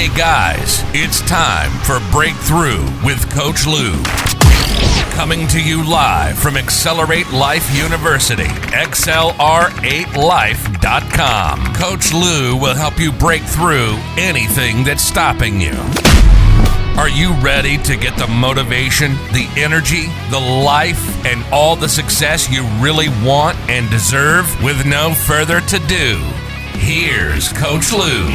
Hey guys, it's time for Breakthrough with Coach Lou. Coming to you live from Accelerate Life University, XLR8Life.com. Coach Lou will help you break through anything that's stopping you. Are you ready to get the motivation, the energy, the life, and all the success you really want and deserve? With no further ado, here's Coach Lou.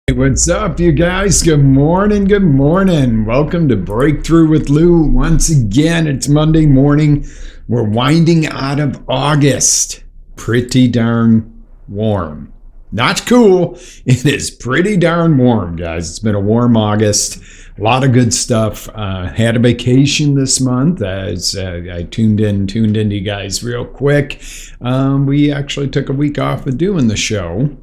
Hey, what's up, you guys? Good morning. Welcome to Breakthrough with Lou. Once again, it's Monday morning. We're winding out of August. Pretty darn warm. Not cool. It is pretty darn warm, guys. It's been a warm August. A lot of good stuff. Had a vacation this month as I tuned into you guys real quick. We actually took a week off of doing the show,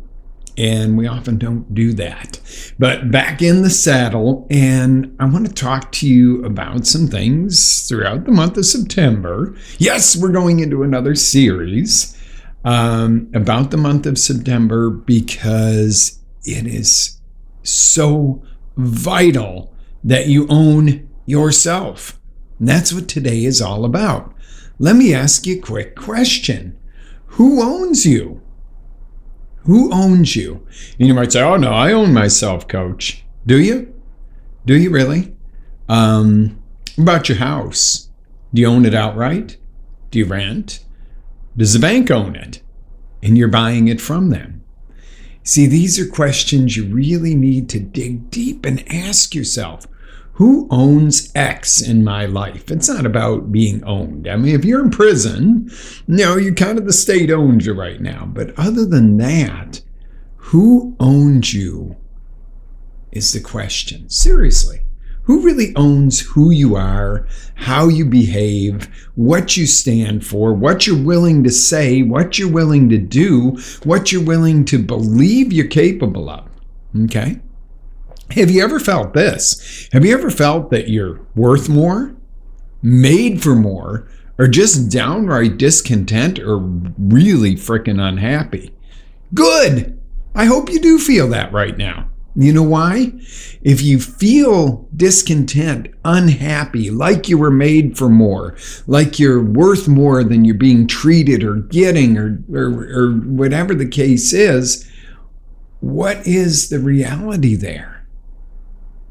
and we often don't do that. But back in the saddle, and I want to talk to you about some things throughout the month of September. Yes, we're going into another series about the month of September because it is so vital that you own yourself. And that's what today is all about. Let me ask you a quick question. Who owns you? Who owns you? And you might say, oh no, I own myself, Coach. Do you? Do you really? What about your house? Do you own it outright? Do you rent? Does the bank own it? And you're buying it from them. See, these are questions you really need to dig deep and ask yourself. Who owns X in my life? It's not about being owned. I mean, if you're in prison, you're kind of the state owns you right now. But other than that, who owns you is the question. Seriously. Who really owns who you are, how you behave, what you stand for, what you're willing to say, what you're willing to do, what you're willing to believe you're capable of? Okay? Have you ever felt this? Have you ever felt that you're worth more, made for more, or just downright discontent or really freaking unhappy? Good! I hope you do feel that right now. You know why? If you feel discontent, unhappy, like you were made for more, like you're worth more than you're being treated or getting or whatever the case is, what is the reality there?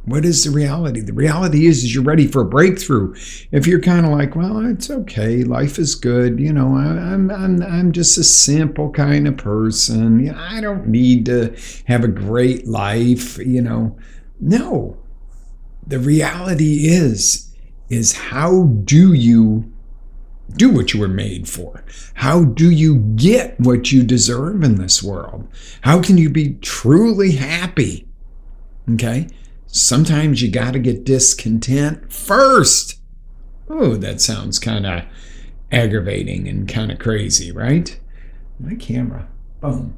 What is the reality? The reality is you're ready for a breakthrough. If you're kind of like, well, it's okay, life is good, I'm just a simple kind of person. I don't need to have a great life, No. The reality is how do you do what you were made for? How do you get what you deserve in this world? How can you be truly happy? Okay? Sometimes you got to get discontent first. Oh, that sounds kind of aggravating and kind of crazy, right? My camera. Boom.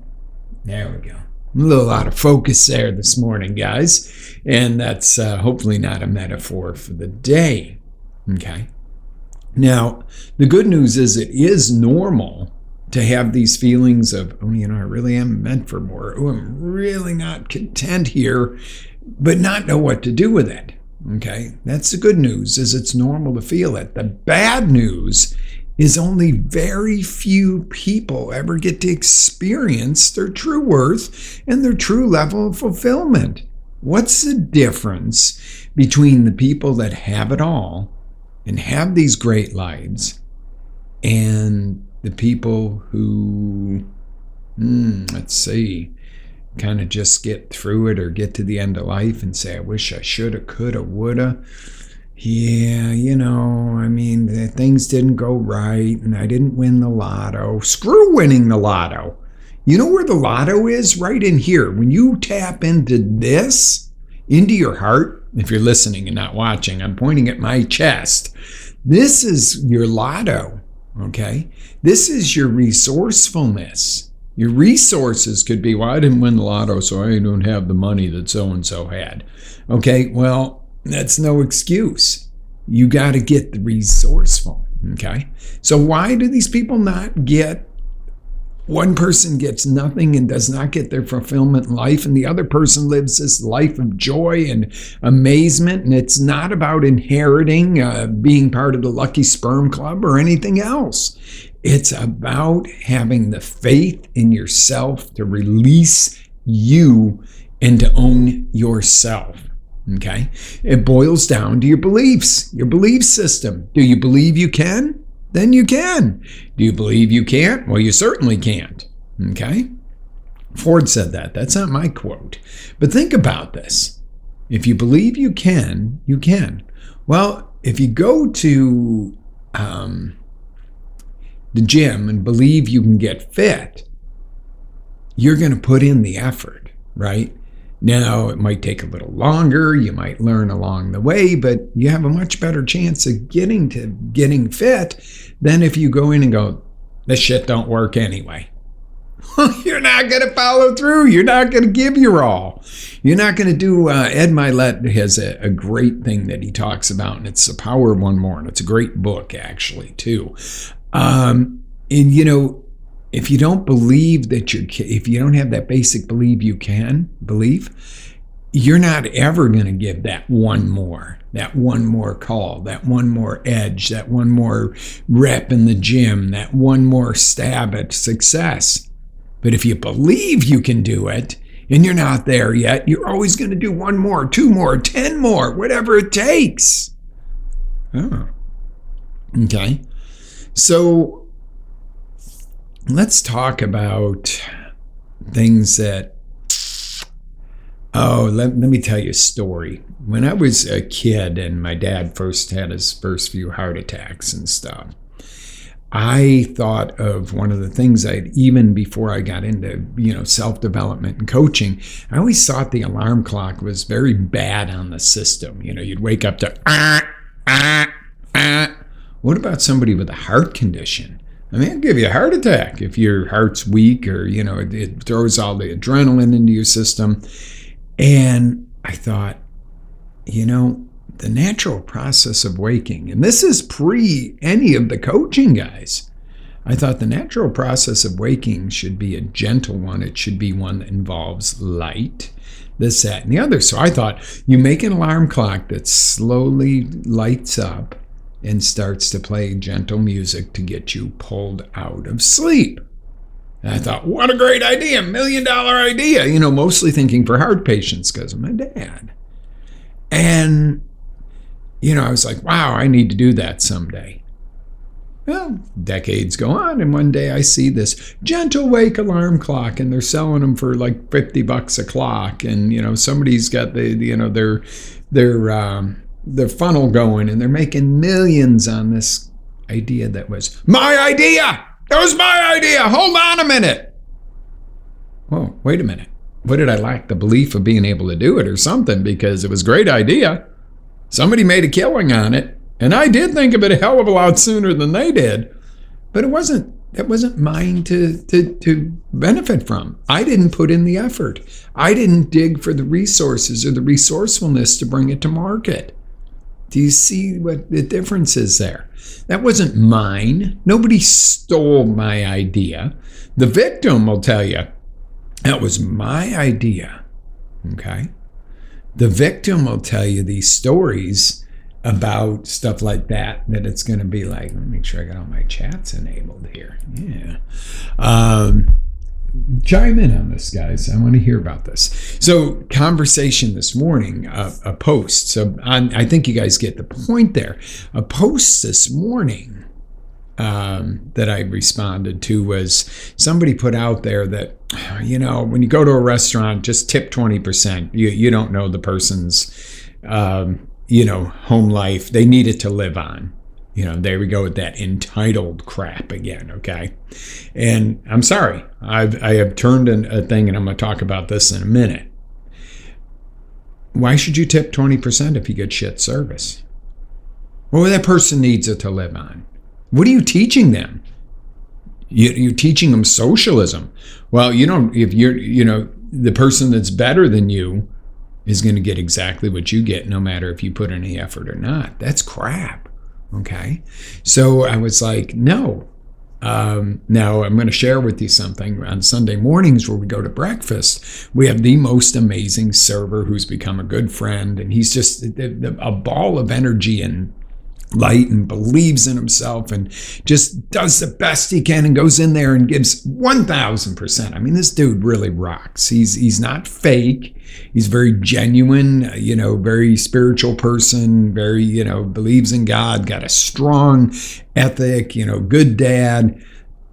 There we go. I'm a little out of focus there this morning, guys. And that's hopefully not a metaphor for the day. Okay. Now, the good news is it is normal to have these feelings of, I really am meant for more. Oh, I'm really not content here, but not know what to do with it. Okay, that's the good news, is it's normal to feel it. The bad news is only very few people ever get to experience their true worth and their true level of fulfillment. What's the difference between the people that have it all and have these great lives and the people who, kind of just get through it or get to the end of life and say, I wish I shoulda, coulda, woulda. Yeah, things didn't go right and I didn't win the lotto. Screw winning the lotto. You know where the lotto is? Right in here. When you tap into this, into your heart, if you're listening and not watching, I'm pointing at my chest. This is your lotto, okay? This is your resourcefulness. Your resources could be, well, I didn't win the lotto, so I don't have the money that so-and-so had. Okay, well, that's no excuse. You got to get the resourceful, okay? So why do these people not get one person gets nothing and does not get their fulfillment in life, and the other person lives this life of joy and amazement. And it's not about inheriting, being part of the Lucky Sperm Club or anything else. It's about having the faith in yourself to release you and to own yourself. Okay? It boils down to your beliefs, your belief system. Do you believe you can? Then you can. Do you believe you can't? Well, you certainly can't. Okay? Ford said that. That's not my quote. But think about this. If you believe you can, you can. Well, if you go to the gym and believe you can get fit, you're going to put in the effort, right? Now, it might take a little longer. You might learn along the way, but you have a much better chance of getting fit than if you go in and go, this shit don't work anyway. You're not going to follow through. You're not going to give your all. You're not going to do, Ed Milet has a great thing that he talks about, and it's The Power of One More, and it's a great book, actually, too. And, if you don't believe that if you don't have that basic belief you're not ever going to give that one more call, that one more edge, that one more rep in the gym, that one more stab at success. But if you believe you can do it and you're not there yet, you're always going to do 1 more, 2 more, 10 more, whatever it takes. Oh. Okay. So let's talk about things that, let me tell you a story. When I was a kid and my dad first had his first few heart attacks and stuff, I thought of one of the things even before I got into, self-development and coaching, I always thought the alarm clock was very bad on the system. You'd wake up to, What about somebody with a heart condition? I mean, it'll give you a heart attack if your heart's weak or, it throws all the adrenaline into your system. And I thought, the natural process of waking, and this is pre any of the coaching guys, I thought the natural process of waking should be a gentle one. It should be one that involves light, this, that, and the other. So I thought you make an alarm clock that slowly lights up and starts to play gentle music to get you pulled out of sleep. And I thought, what a great idea, $1 million idea, mostly thinking for heart patients because of my dad. And, I was like, wow, I need to do that someday. Well, decades go on, and one day I see this gentle wake alarm clock, and they're selling them for like $50 a clock, and somebody's got their funnel going, and they're making millions on this idea that was my idea. It was my idea. Hold on a minute. Whoa, wait a minute. What did I lack? The belief of being able to do it or something? Because it was a great idea. Somebody made a killing on it. And I did think of it a hell of a lot sooner than they did. But it wasn't mine to benefit from. I didn't put in the effort. I didn't dig for the resources or the resourcefulness to bring it to market. Do you see what the difference is there? That wasn't mine. Nobody stole my idea. The victim will tell you, that was my idea. Okay? The victim will tell you these stories about stuff like that it's going to be like, let me make sure I got all my chats enabled here. Yeah. Chime in on this, guys. I want to hear about this. So, conversation this morning, a post. So, I think you guys get the point there. A post this morning that I responded to was somebody put out there that, when you go to a restaurant, just tip 20%. You don't know the person's, home life. They need it to live on. There we go with that entitled crap again, okay? And I'm sorry, I have turned a thing, and I'm going to talk about this in a minute. Why should you tip 20% if you get shit service? Well, that person needs it to live on. What are you teaching them? You're teaching them socialism. Well, if the person that's better than you is going to get exactly what you get, no matter if you put any effort or not. That's crap. Okay. So I was like, no, Now, I'm going to share with you something. On Sunday mornings where we go to breakfast, we have the most amazing server who's become a good friend, and he's just a ball of energy and light and believes in himself and just does the best he can and goes in there and gives 1,000%. I mean, this dude really rocks. He's not fake. He's very genuine, very spiritual person, very, believes in God, got a strong ethic, good dad,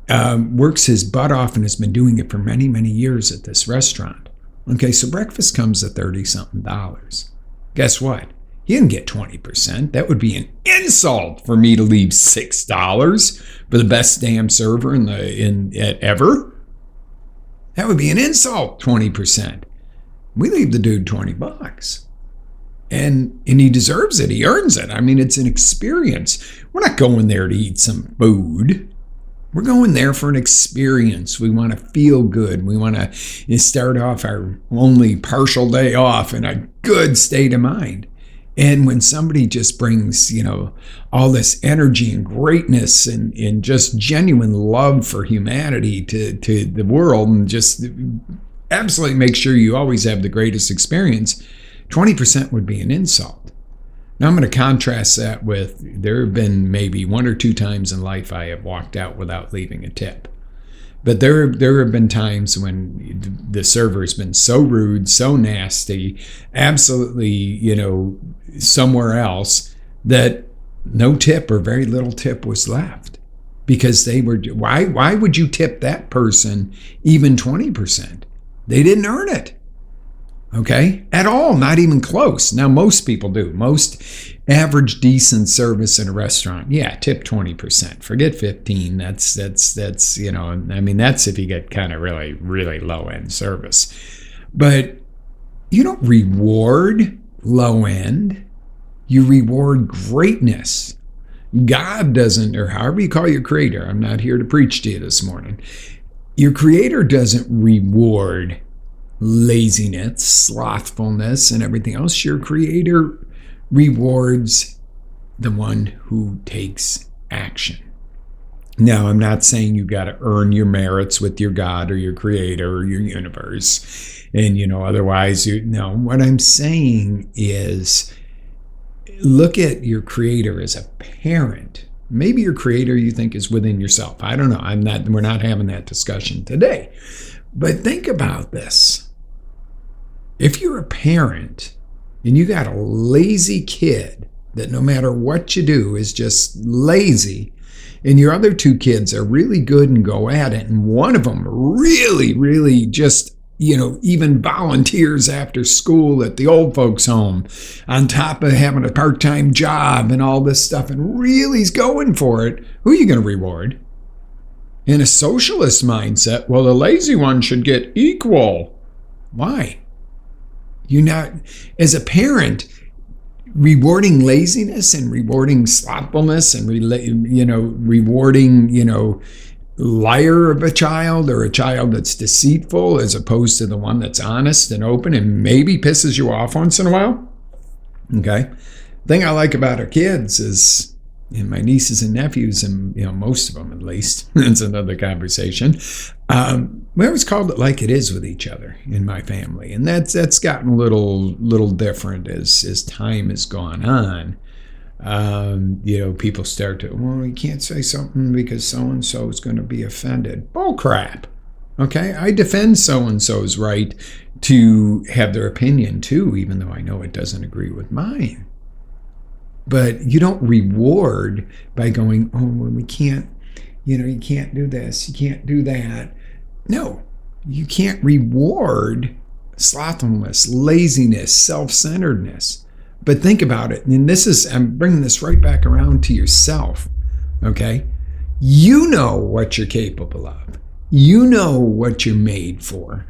works his butt off and has been doing it for many, many years at this restaurant. Okay, so breakfast comes at $30-something. Guess what? He didn't get 20%. That would be an insult for me to leave $6 for the best damn server ever. That would be an insult, 20%. We leave the dude $20. And he deserves it. He earns it. I mean, it's an experience. We're not going there to eat some food. We're going there for an experience. We want to feel good. We want to start off our only partial day off in a good state of mind. And when somebody just brings, all this energy and greatness and just genuine love for humanity to the world and just absolutely make sure you always have the greatest experience, 20% would be an insult. Now I'm going to contrast that with, there have been maybe 1 or 2 times in life I have walked out without leaving a tip. But there have been times when the server has been so rude, so nasty, absolutely, somewhere else, that no tip or very little tip was left. Because they were, why would you tip that person even 20%? They didn't earn it. Okay? At all, not even close. Now, most people do. Most average decent service in a restaurant, yeah, tip 20%. Forget 15. That's that's that's if you get kind of really, really low end service. But you don't reward low end. You reward greatness. God doesn't, or however you call your creator, I'm not here to preach to you this morning. Your creator doesn't reward laziness, slothfulness, and everything else. Your creator rewards the one who takes action. Now, I'm not saying you got to earn your merits with your God or your creator or your universe. And, otherwise, what I'm saying is look at your creator as a parent. Maybe your creator you think is within yourself. I don't know. We're not having that discussion today. But think about this. If you're a parent and you got a lazy kid that no matter what you do is just lazy, and your other 2 kids are really good and go at it, and one of them really, really just, even volunteers after school at the old folks' home, on top of having a part-time job and all this stuff, and really is going for it, who are you going to reward? In a socialist mindset, well, the lazy one should get equal. Why? You're not, as a parent, rewarding laziness and rewarding slothfulness and rewarding liar of a child or a child that's deceitful as opposed to the one that's honest and open and maybe pisses you off once in a while. Okay. The thing I like about our kids is, and my nieces and nephews, and most of them at least, that's another conversation. We always called it like it is with each other in my family, and that's gotten a little different as time has gone on. People start to, well, you can't say something because so and so is going to be offended. Bull crap. Okay, I defend so and so's right to have their opinion too, even though I know it doesn't agree with mine. But you don't reward by going, oh, well, we can't, you can't do this, you can't do that. No, you can't reward slothfulness, laziness, self-centeredness. But think about it. And I'm bringing this right back around to yourself. Okay? You know what you're capable of. You know what you're made for.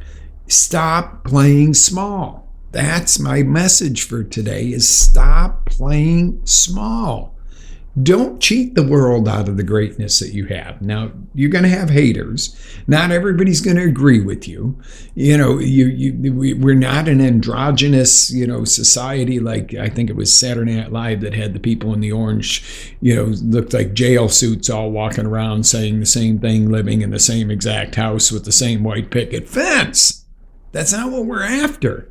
Stop playing small. That's my message for today, is stop playing small. Don't cheat the world out of the greatness that you have. Now, you're going to have haters. Not everybody's going to agree with you. We're not an androgynous, society like I think it was Saturday Night Live that had the people in the orange, looked like jail suits all walking around saying the same thing, living in the same exact house with the same white picket fence. That's not what we're after.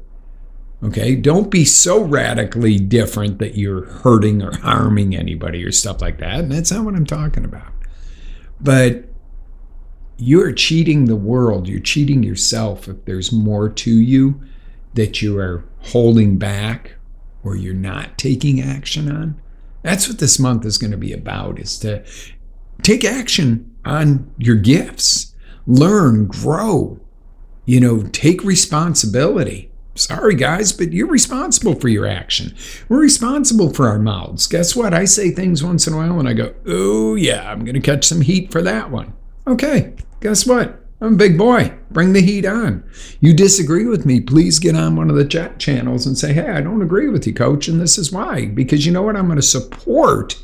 Okay, don't be so radically different that you're hurting or harming anybody or stuff like that. And that's not what I'm talking about. But you're cheating the world. You're cheating yourself if there's more to you that you are holding back or you're not taking action on. That's what this month is going to be about, is to take action on your gifts. Learn, grow, take responsibility. Sorry, guys, but you're responsible for your action. We're responsible for our mouths. Guess what? I say things once in a while and I go, oh, yeah, I'm going to catch some heat for that one. Okay, guess what? I'm a big boy. Bring the heat on. You disagree with me, please get on one of the chat channels and say, hey, I don't agree with you, coach, and this is why. Because you know what? I'm going to support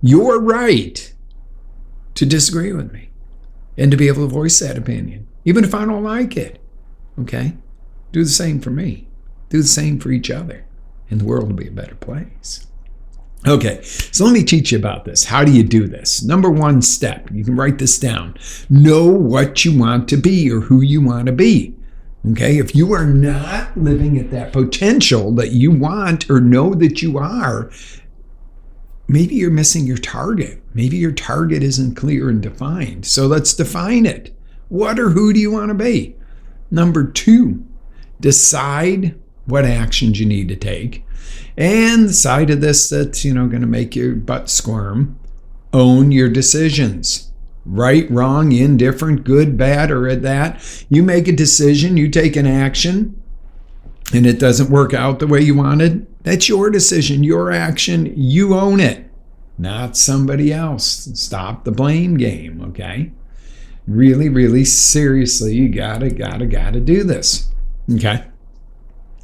your right to disagree with me and to be able to voice that opinion, even if I don't like it. Okay? Do the same for me. Do the same for each other. And the world will be a better place. Okay, so let me teach you about this. How do you do this? Number one step, you can write this down. Know what you want to be or who you want to be. Okay, if you are not living at that potential that you want or know that you are, maybe you're missing your target. Maybe your target isn't clear and defined. So let's define it. What or who do you want to be? Number two, decide what actions you need to take. And the side of this that's, going to make your butt squirm, own your decisions. Right, wrong, indifferent, good, bad, or at that. You make a decision, you take an action, and it doesn't work out the way you wanted. That's your decision, your action, you own it, not somebody else. Stop the blame game, okay? Really, really seriously, you gotta do this. Okay.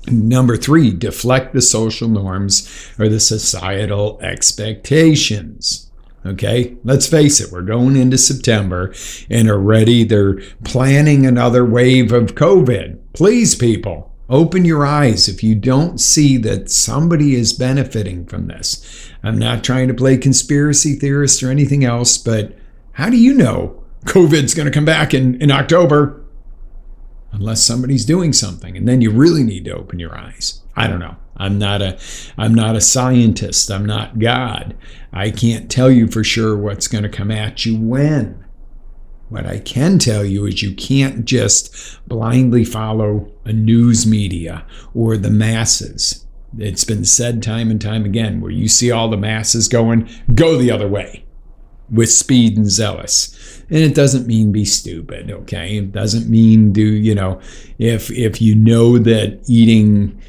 Number three, deflect the social norms or the societal expectations. Okay. Let's face it, we're going into September and already they're planning another wave of COVID. Please, people, open your eyes if you don't see that somebody is benefiting from this. I'm not trying to play conspiracy theorist or anything else, but how do you know COVID's going to come back in October? Unless somebody's doing something, and then you really need to open your eyes. I don't know. I'm not a scientist. I'm not God. I can't tell you for sure what's going to come at you when. What I can tell you is you can't just blindly follow a news media or the masses. It's been said time and time again, where you see all the masses going, go the other way with speed and zealous. And it doesn't mean be stupid, okay? It doesn't mean if you know that eating,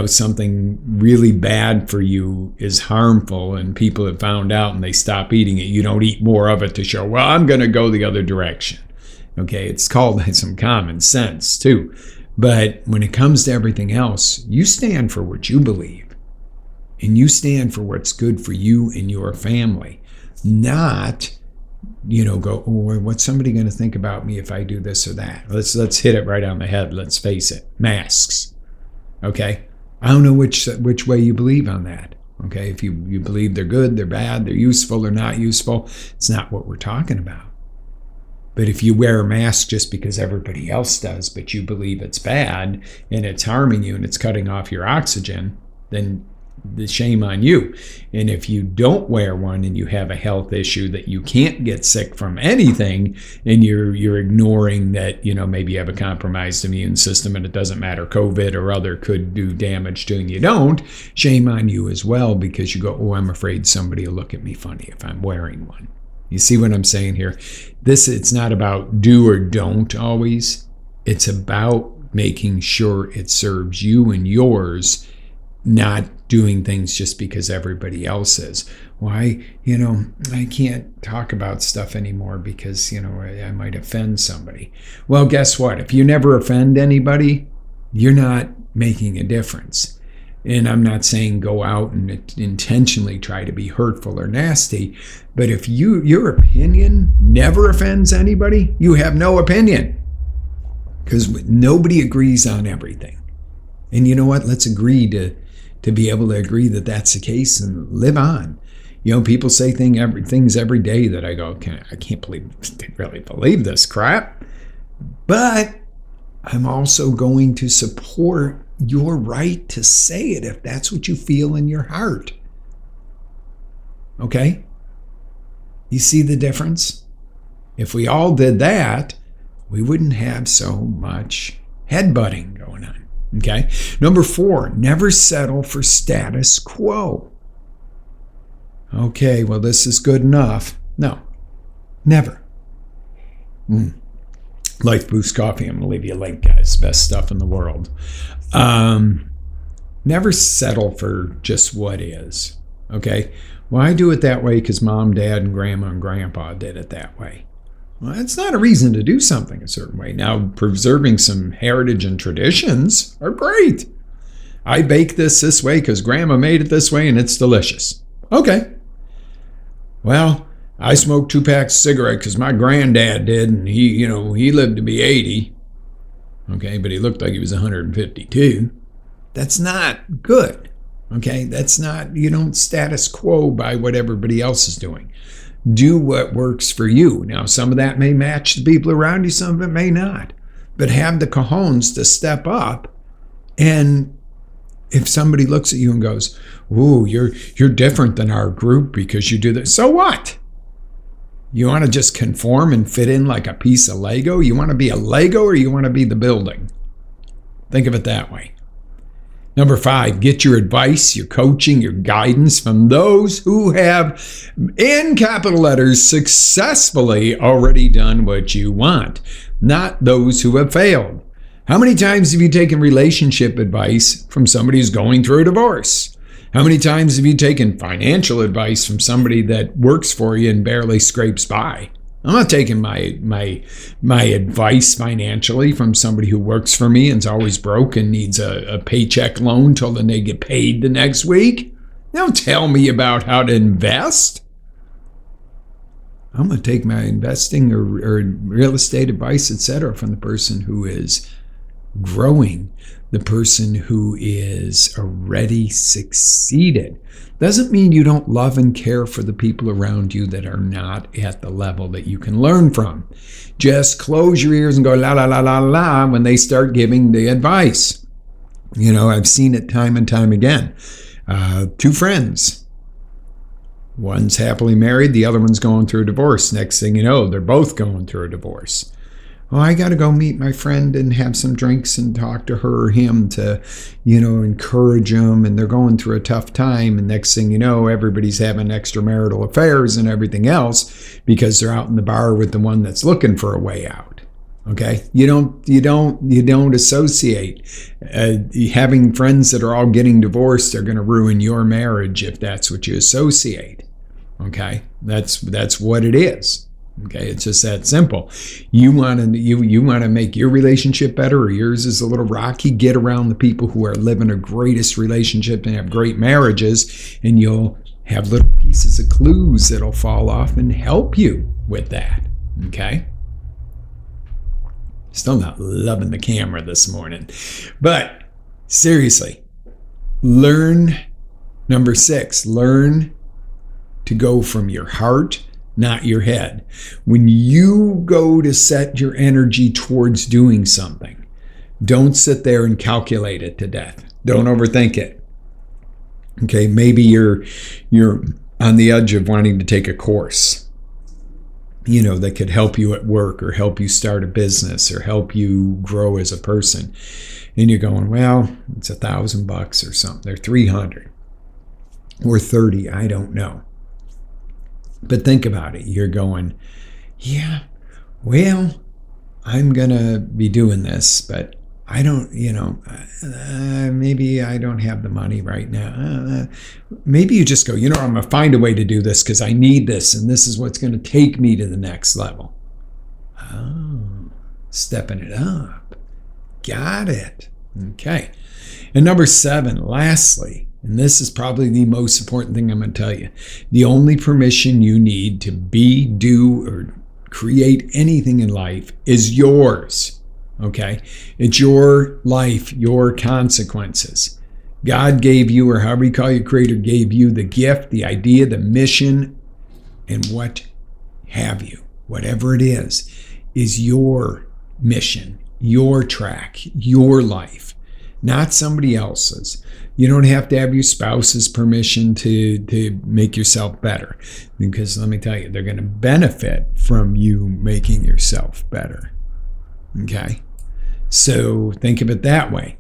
something really bad for you is harmful and people have found out and they stop eating it, you don't eat more of it to show, well, I'm going to go the other direction. Okay, it's called some common sense too. But when it comes to everything else, you stand for what you believe. And you stand for what's good for you and your family. Not go, oh, what's somebody going to think about me if I do this or that? Let's hit it right on the head. Let's face it. Masks. Okay? I don't know which way you believe on that. Okay? If you believe they're good, they're bad, they're useful or not useful, it's not what we're talking about. But if you wear a mask just because everybody else does, but you believe it's bad and it's harming you and it's cutting off your oxygen, then the shame on you. And if you don't wear one and you have a health issue that you can't get sick from anything, and you're ignoring that, maybe you have a compromised immune system and it doesn't matter, COVID or other could do damage to you and you don't, shame on you as well, because you go, oh, I'm afraid somebody will look at me funny if I'm wearing one. You see what I'm saying here? It's not about do or don't always. It's about making sure it serves you and yours, not doing things just because everybody else is. Why, I can't talk about stuff anymore because, I might offend somebody. Well, guess what? If you never offend anybody, you're not making a difference. And I'm not saying go out and intentionally try to be hurtful or nasty, but if your opinion never offends anybody, you have no opinion, because nobody agrees on everything. And you know what? Let's agree to be able to agree that that's the case and live on. People say things every day that I go, I can't really believe this crap. But I'm also going to support your right to say it if that's what you feel in your heart. Okay? You see the difference? If we all did that, we wouldn't have so much headbutting going on. Okay? Number 4, never settle for status quo. Okay, well, this is good enough. No, never. Life Boost Coffee. I'm going to leave you a link, guys. Best stuff in the world. Never settle for just what is. Okay? Well, I do it that way because mom, dad, and grandma and grandpa did it that way. Well, that's not a reason to do something a certain way. Now, preserving some heritage and traditions are great. I bake this way because grandma made it this way and it's delicious. Okay. Well, I smoked 2 packs of cigarettes because my granddad did, and he lived to be 80. Okay, but he looked like he was 152. That's not good. Okay, that's not, you don't status quo by what everybody else is doing. Do what works for you. Now, some of that may match the people around you, some of it may not. But have the cojones to step up. And if somebody looks at you and goes, "Ooh, you're different than our group because you do this," so what? You want to just conform and fit in like a piece of Lego? You want to be a Lego or you want to be the building? Think of it that way. Number 5, get your advice, your coaching, your guidance from those who have, in capital letters, successfully already done what you want, not those who have failed. How many times have you taken relationship advice from somebody who's going through a divorce? How many times have you taken financial advice from somebody that works for you and barely scrapes by? I'm not taking my advice financially from somebody who works for me and's always broke and needs a paycheck loan till then they get paid the next week. Don't tell me about how to invest. I'm going to take my investing or real estate advice, etc., from the person who is growing, the person who is already succeeded. Doesn't mean you don't love and care for the people around you that are not at the level that you can learn from. Just close your ears and go la la la la la when they start giving the advice. I've seen it time and time again. 2 friends. One's happily married, the other one's going through a divorce. Next thing you know, they're both going through a divorce. Oh, I got to go meet my friend and have some drinks and talk to her or him to, encourage them. And they're going through a tough time. And next thing you know, everybody's having extramarital affairs and everything else because they're out in the bar with the one that's looking for a way out. Okay, you don't associate. Having friends that are all getting divorced are going to ruin your marriage if that's what you associate. Okay, that's what it is. Okay, it's just that simple. You want to make your relationship better, or yours is a little rocky. Get around the people who are living the greatest relationship and have great marriages, and you'll have little pieces of clues that'll fall off and help you with that. Okay. Still not loving the camera this morning, but seriously, learn. Number 6, learn to go from your heart, not your head. When you go to set your energy towards doing something, don't sit there and calculate it to death. Don't overthink it. Okay, maybe you're on the edge of wanting to take a course, that could help you at work or help you start a business or help you grow as a person. And you're going, well, it's $1,000 or something. They're $300 or $30. I don't know. But think about it. You're going, yeah, well, I'm going to be doing this, but I don't, maybe I don't have the money right now. Maybe you just go, I'm going to find a way to do this because I need this, and this is what's going to take me to the next level. Oh, stepping it up. Got it. Okay. And number 7, lastly, and this is probably the most important thing I'm going to tell you, the only permission you need to be, do, or create anything in life is yours. Okay? It's your life, your consequences. God gave you, or however you call your creator, gave you the gift, the idea, the mission, and what have you. Whatever it is your mission, your track, your life, not somebody else's. You don't have to have your spouse's permission to make yourself better, because let me tell you, they're going to benefit from you making yourself better. Okay? So think of it that way.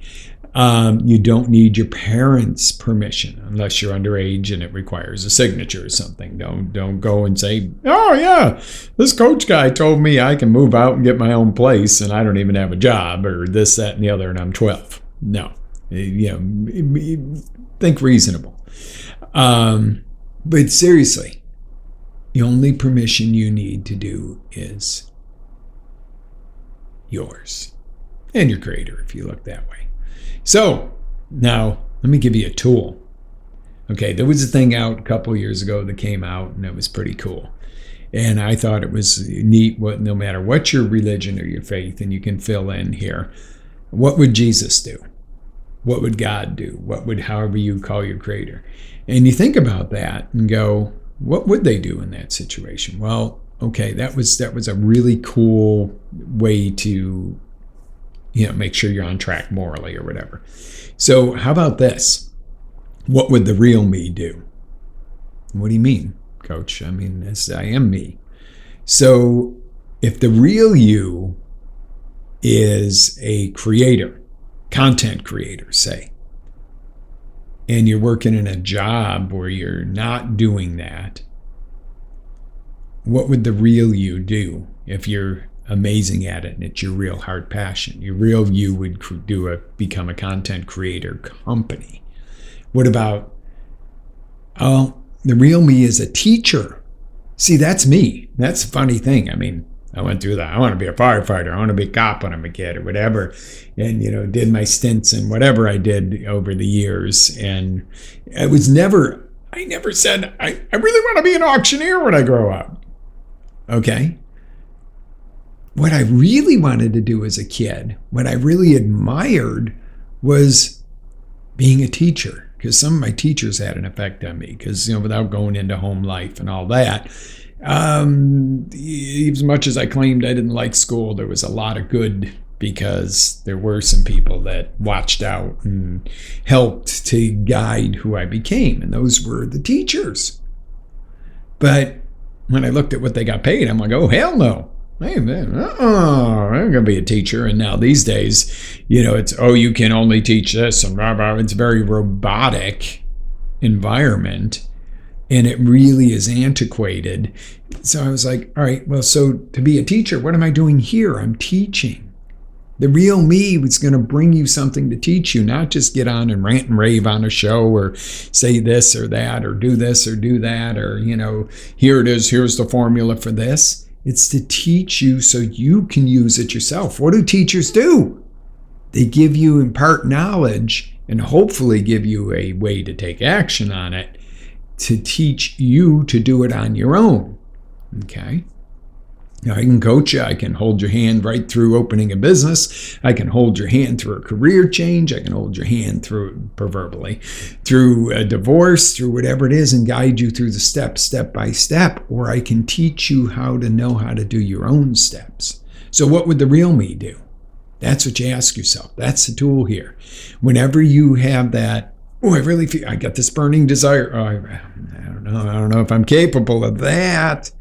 You don't need your parents' permission unless you're underage and it requires a signature or something. Don't go and say, oh yeah, this coach guy told me I can move out and get my own place and I don't even have a job, or this, that, and the other, and I'm 12. No. Think reasonable. But seriously, the only permission you need to do is yours and your creator, if you look that way. So now let me give you a tool. Okay, there was a thing out a couple years ago that came out, and it was pretty cool. And I thought it was neat. No matter what your religion or your faith, and you can fill in here, what would Jesus do? What would God do? What would, however you call your creator? And you think about that and go, what would they do in that situation? Well, okay, that was a really cool way to, make sure you're on track morally or whatever. So how about this? What would the real me do? What do you mean, Coach? I mean, I am me. So if the real you is a creator, content creator, say, and you're working in a job where you're not doing that, what would the real you do if you're amazing at it and it's your real heart passion? Your real you would become a content creator company. What about, the real me is a teacher. See, that's me. That's a funny thing. I mean, I went through that. I want to be a firefighter. I want to be a cop when I'm a kid or whatever. And, did my stints and whatever I did over the years. And I never said, I really want to be an auctioneer when I grow up. Okay? What I really wanted to do as a kid, what I really admired, was being a teacher, because some of my teachers had an effect on me, because, without going into home life and all that, as much as I claimed I didn't like school, there was a lot of good, because there were some people that watched out and helped to guide who I became, and those were the teachers. But when I looked at what they got paid, I'm like, oh, hell no. Hey, man, I'm going to be a teacher. And now these days, it's, you can only teach this, and blah, blah. It's a very robotic environment, and it really is antiquated. So I was like, all right, well, so to be a teacher, what am I doing here? I'm teaching. The real me was going to bring you something to teach you, not just get on and rant and rave on a show or say this or that or do this or do that or, here it is, here's the formula for this. It's to teach you so you can use it yourself. What do teachers do? They give you, impart knowledge, and hopefully give you a way to take action on it, to teach you to do it on your own. Okay? Now, I can coach you. I can hold your hand right through opening a business. I can hold your hand through a career change. I can hold your hand through, proverbially, through a divorce, through whatever it is, and guide you through the steps, step by step. Or I can teach you how to know how to do your own steps. So what would the real me do? That's what you ask yourself. That's the tool here. Whenever you have that, I really feel I got this burning desire. I don't know if I'm capable of that.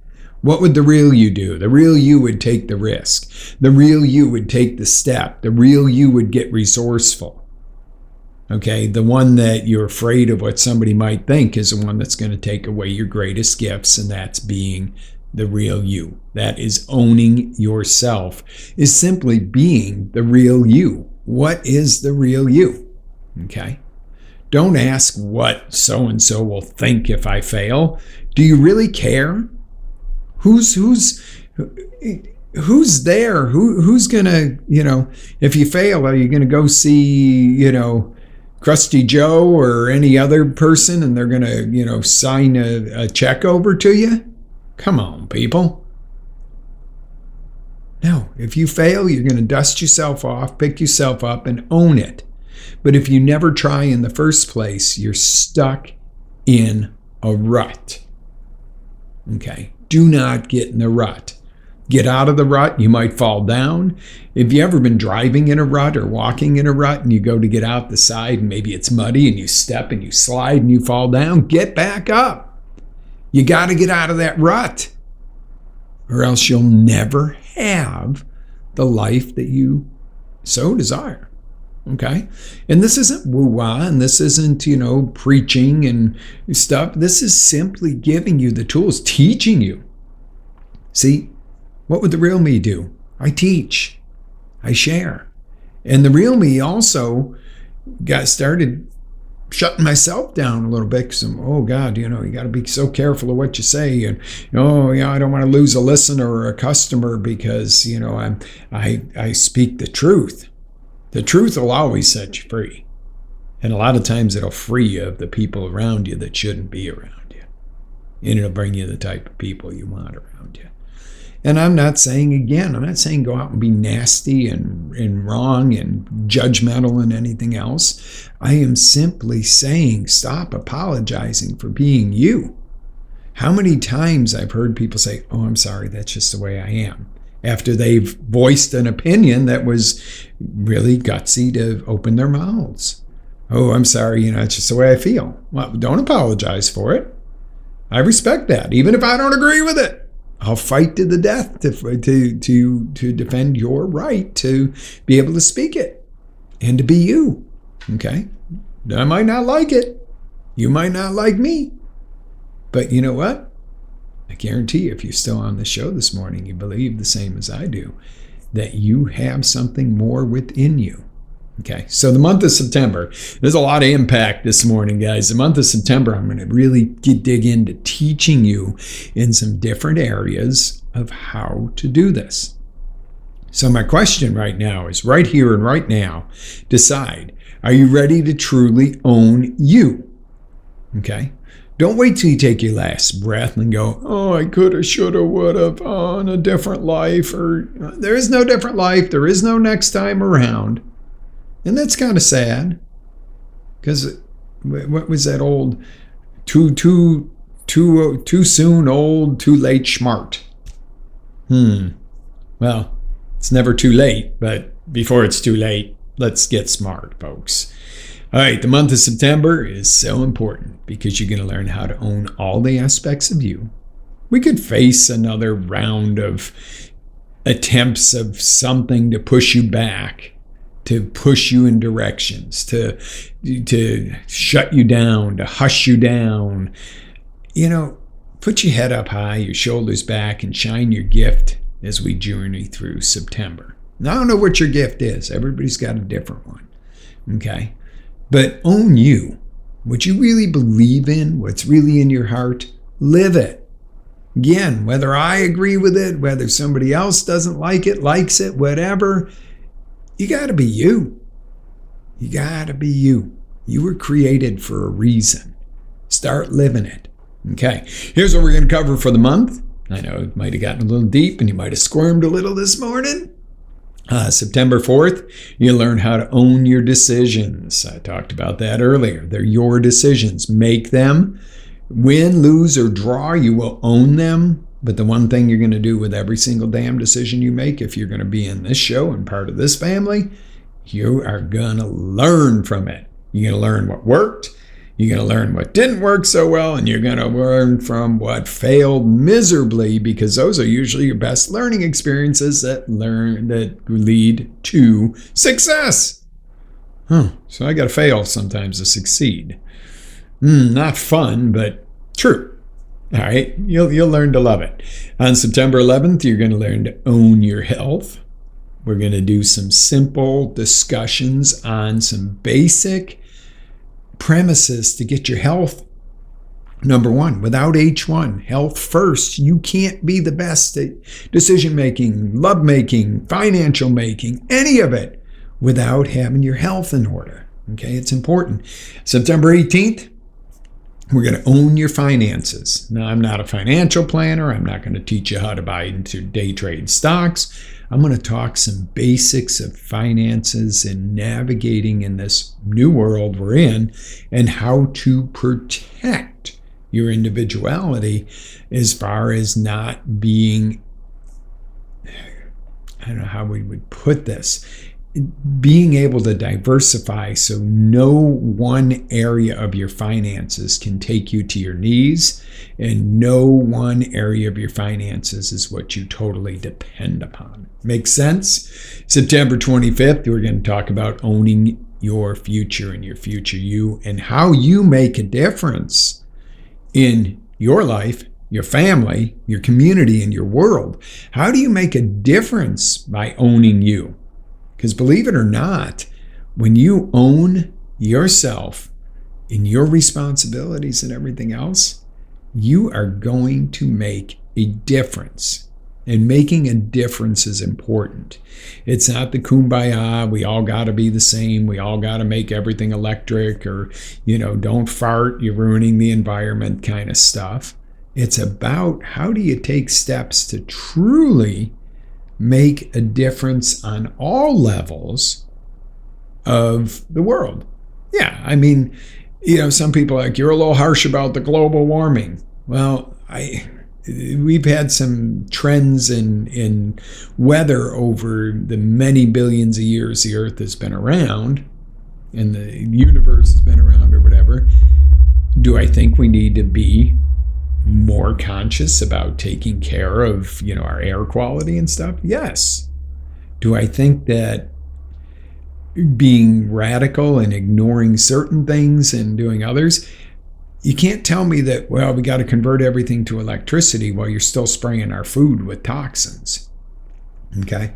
What would the real you do? The real you would take the risk. The real you would take the step. The real you would get resourceful. Okay, the one that you're afraid of what somebody might think is the one that's going to take away your greatest gifts, and that's being the real you. That is owning yourself, is simply being the real you. What is the real you? Okay? Don't ask what so-and-so will think if I fail. Do you really care? who's there? Who's gonna, if you fail, are you gonna go see, Krusty Joe or any other person, and they're gonna, sign a check over to you? Come on, people. No, if you fail, you're gonna dust yourself off, pick yourself up, and own it. But if you never try in the first place, you're stuck in a rut. Okay, do not get in the rut. Get out of the rut, you might fall down. If you ever been driving in a rut or walking in a rut and you go to get out the side and maybe it's muddy and you step and you slide and you fall down, get back up. You got to get out of that rut, or else you'll never have the life that you so desire. Okay? And this isn't woo-wah, and this isn't, preaching and stuff. This is simply giving you the tools, teaching you. See, what would the real me do? I teach. I share. And the real me also got started shutting myself down a little bit because oh God, you got to be so careful of what you say. And, I don't want to lose a listener or a customer because, I speak the truth. The truth will always set you free. And a lot of times it'll free you of the people around you that shouldn't be around you. And it'll bring you the type of people you want around you. And I'm not saying go out and be nasty and wrong and judgmental and anything else. I am simply saying stop apologizing for being you. How many times I've heard people say, oh, I'm sorry, that's just the way I am, after they've voiced an opinion that was really gutsy to open their mouths. Oh, I'm sorry, it's just the way I feel. Well, don't apologize for it. I respect that, even if I don't agree with it. I'll fight to the death to defend your right to be able to speak it and to be you. Okay? I might not like it. You might not like me. But you know what? I guarantee you, if you're still on the show this morning, you believe the same as I do, that you have something more within you. Okay, so the month of September, there's a lot of impact this morning, guys. The month of September, I'm going to really dig into teaching you in some different areas of how to do this. So my question right now is, right here and right now, decide, are you ready to truly own you? Okay, don't wait till you take your last breath and go, oh, I coulda, shoulda, woulda, in a different life, or there is no different life, there is no next time around. And that's kind of sad, because what was that old, too soon old, too late smart? Well, it's never too late, but before it's too late, let's get smart, folks. All right, the month of September is so important because you're going to learn how to own all the aspects of you. We could face another round of attempts of something to push you back, to push you in directions, to shut you down, to hush you down. Put your head up high, your shoulders back, and shine your gift as we journey through September. Now, I don't know what your gift is. Everybody's got a different one, okay? But own you. What you really believe in, what's really in your heart, live it. Again, whether I agree with it, whether somebody else doesn't like it, likes it, whatever, you got to be you. You got to be you. You were created for a reason. Start living it. Okay, here's what we're going to cover for the month. I know it might have gotten a little deep and you might have squirmed a little this morning. September 4th, you learn how to own your decisions. I talked about that earlier. They're your decisions. Make them. Win, lose, or draw, you will own them. But the one thing you're going to do with every single damn decision you make, if you're going to be in this show and part of this family, you are going to learn from it. You're going to learn what worked. You're going to learn what didn't work so well, and you're going to learn from what failed miserably, because those are usually your best learning experiences that lead to success. So I got to fail sometimes to succeed. Not fun, but true. All right, you'll learn to love it. On September 11th, you're going to learn to own your health. We're going to do some simple discussions on some basic premises to get your health Number one, without H1, health first, you can't be the best at decision making, love making, financial making, any of it without having your health in order. Okay, it's important. September 18th, we're going to own your finances. Now, I'm not a financial planner. I'm not going to teach you how to buy into day trade stocks. I'm going to talk some basics of finances and navigating in this new world we're in and how to protect your individuality as far as not being, I don't know how we would put this, being able to diversify so no one area of your finances can take you to your knees and no one area of your finances is what you totally depend upon. Makes sense? September 25th, we're going to talk about owning your future and your future you and how you make a difference in your life, your family, your community, and your world. How do you make a difference by owning you? Because believe it or not, when you own yourself and your responsibilities and everything else, you are going to make a difference. And making a difference is important. It's not the kumbaya, we all got to be the same, we all got to make everything electric, or, don't fart, you're ruining the environment kind of stuff. It's about how do you take steps to truly make a difference on all levels of the world. Yeah, I mean, some people are like, you're a little harsh about the global warming. Well, we've had some trends in weather over the many billions of years the Earth has been around and the universe has been around or whatever. Do I think we need to be more conscious about taking care of, our air quality and stuff? Yes. Do I think that being radical and ignoring certain things and doing others? You can't tell me that, well, we got to convert everything to electricity while you're still spraying our food with toxins. Okay?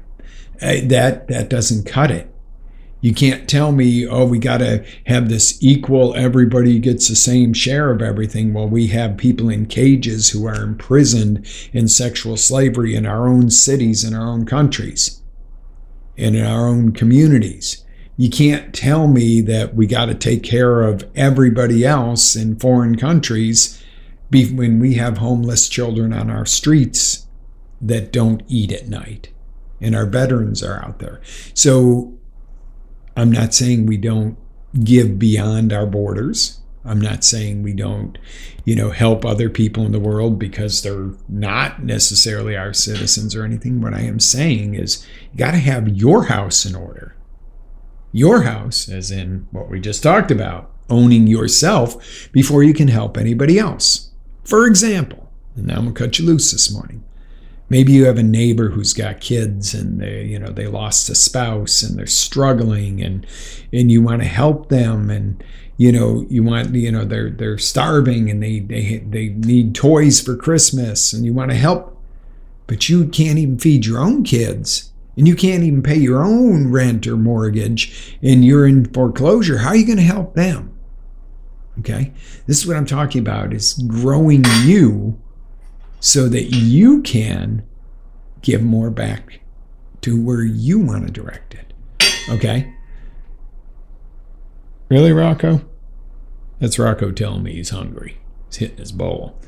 That doesn't cut it. You can't tell me, oh, we got to have this equal, everybody gets the same share of everything while we have people in cages who are imprisoned in sexual slavery in our own cities, in our own countries, and in our own communities. You can't tell me that we got to take care of everybody else in foreign countries when we have homeless children on our streets that don't eat at night and our veterans are out there. So I'm not saying we don't give beyond our borders. I'm not saying we don't, help other people in the world because they're not necessarily our citizens or anything. What I am saying is you got to have your house in order. Your house, as in what we just talked about, owning yourself before you can help anybody else. For example, and now I'm going to cut you loose this morning. Maybe you have a neighbor who's got kids and they lost a spouse and they're struggling and you want to help them and you want they're starving and they need toys for Christmas and you want to help, but you can't even feed your own kids. And you can't even pay your own rent or mortgage, and you're in foreclosure. How are you going to help them? Okay? This is what I'm talking about, is growing you so that you can give more back to where you want to direct it. Okay? Really, Rocco? That's Rocco telling me he's hungry. He's hitting his bowl.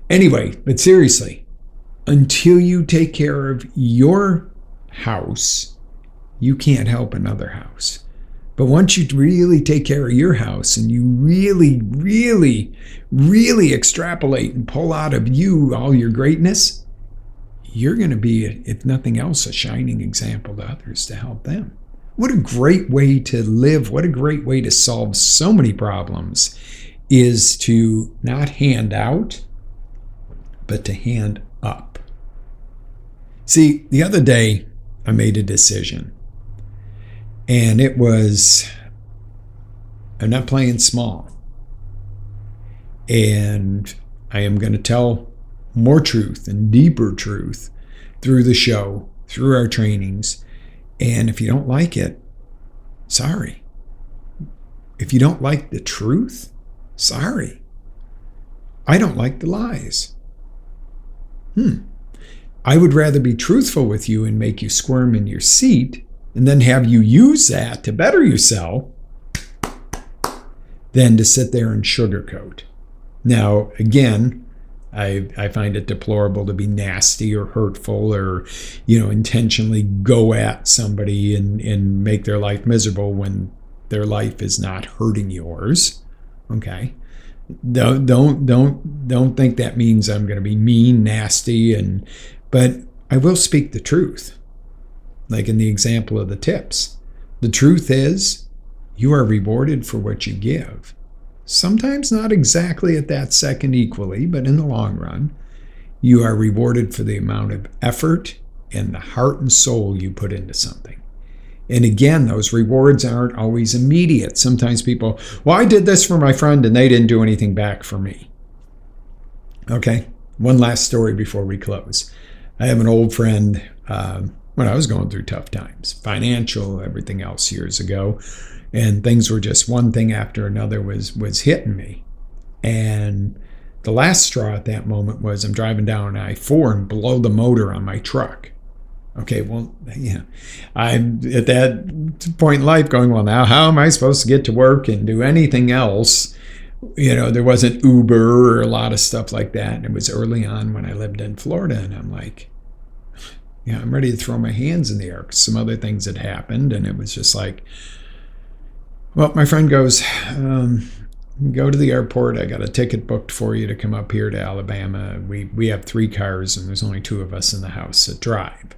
Anyway, but seriously, until you take care of your house, you can't help another house. But once you really take care of your house and you really, really, really extrapolate and pull out of you all your greatness, you're going to be, if nothing else, a shining example to others to help them. What a great way to live. What a great way to solve so many problems is to not hand out, but to hand up. See, the other day, I made a decision, and it was, I'm not playing small, and I am going to tell more truth and deeper truth through the show, through our trainings, and if you don't like it, sorry. If you don't like the truth, sorry. I don't like the lies. I would rather be truthful with you and make you squirm in your seat and then have you use that to better yourself than to sit there and sugarcoat. Now, again, I find it deplorable to be nasty or hurtful or, intentionally go at somebody and make their life miserable when their life is not hurting yours. Okay. Don't think that means I'm going to be mean, nasty, but I will speak the truth. Like in the example of the tips. The truth is, you are rewarded for what you give. Sometimes not exactly at that second equally, but in the long run, you are rewarded for the amount of effort and the heart and soul you put into something. And again, those rewards aren't always immediate. Sometimes people, well, I did this for my friend and they didn't do anything back for me. Okay, one last story before we close. I have an old friend when I was going through tough times, financial, everything else years ago. And things were just one thing after another was hitting me. And the last straw at that moment was I'm driving down I-4 and blow the motor on my truck. Okay, well, yeah, I'm at that point in life going, well, now how am I supposed to get to work and do anything else? There wasn't Uber or a lot of stuff like that. And it was early on when I lived in Florida. And I'm like, I'm ready to throw my hands in the air because some other things had happened. And it was just like, well, my friend goes, go to the airport. I got a ticket booked for you to come up here to Alabama. We have 3 cars and there's only 2 of us in the house that drive.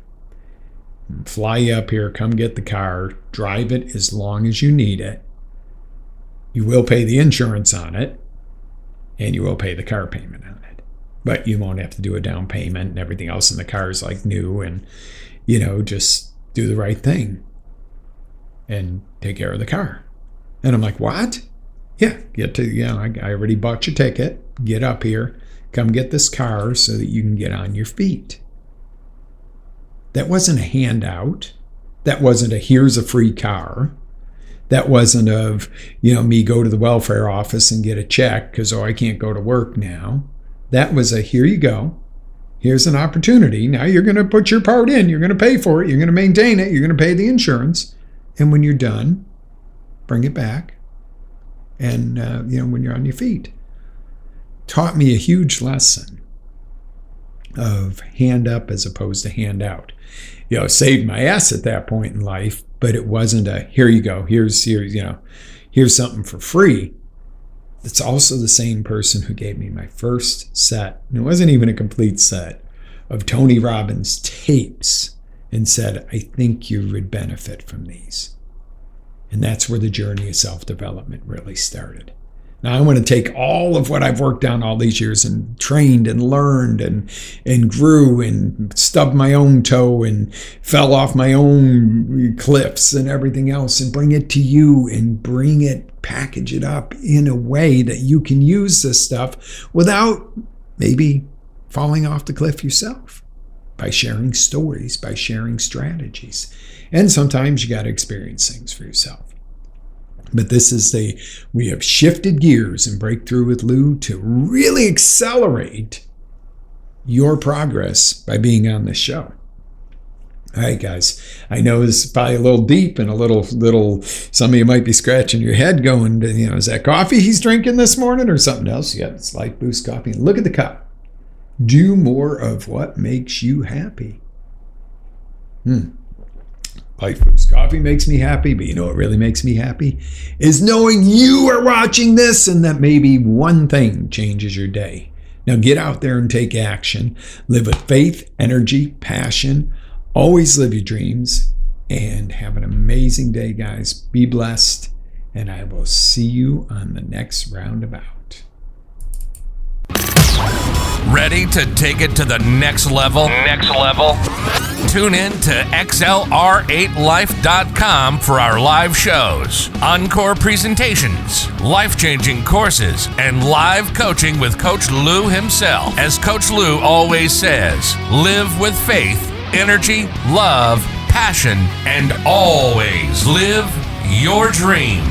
Fly you up here, come get the car, drive it as long as you need it. You will pay the insurance on it and you will pay the car payment on it. But you won't have to do a down payment and everything else in the car is like new and, just do the right thing and take care of the car. And I'm like, what? Yeah, I already bought your ticket. Get up here. Come get this car so that you can get on your feet. That wasn't a handout. That wasn't a here's a free car. That wasn't of, me go to the welfare office and get a check because, I can't go to work now. That was a here you go. Here's an opportunity. Now you're going to put your part in. You're going to pay for it. You're going to maintain it. You're going to pay the insurance. And when you're done, bring it back. And, when you're on your feet. Taught me a huge lesson of hand up as opposed to hand out. Saved my ass at that point in life, but it wasn't a here you go. Here's something for free. It's also the same person who gave me my first set, and it wasn't even a complete set, of Tony Robbins tapes and said, I think you would benefit from these. And that's where the journey of self-development really started. Now, I want to take all of what I've worked on all these years and trained and learned and grew and stubbed my own toe and fell off my own cliffs and everything else and bring it to you and package it up in a way that you can use this stuff without maybe falling off the cliff yourself, by sharing stories, by sharing strategies. And sometimes you got to experience things for yourself. But we have shifted gears in Breakthrough with Lou to really accelerate your progress by being on this show. All right, guys, I know this is probably a little deep and a little, some of you might be scratching your head going, is that coffee he's drinking this morning or something else? Yeah, it's Life Boost Coffee. Look at the cup. Do more of what makes you happy. Life Boost Coffee makes me happy, but what really makes me happy is knowing you are watching this and that maybe one thing changes your day. Now get out there and take action. Live with faith, energy, passion. Always live your dreams and have an amazing day, guys. Be blessed, and I will see you on the next roundabout. Ready to take it to the next level? Tune in to XLR8Life.com for our live shows, encore presentations, life-changing courses, and live coaching with Coach Lou himself. As Coach Lou always says, live with faith, energy, love, passion, and always live your dreams.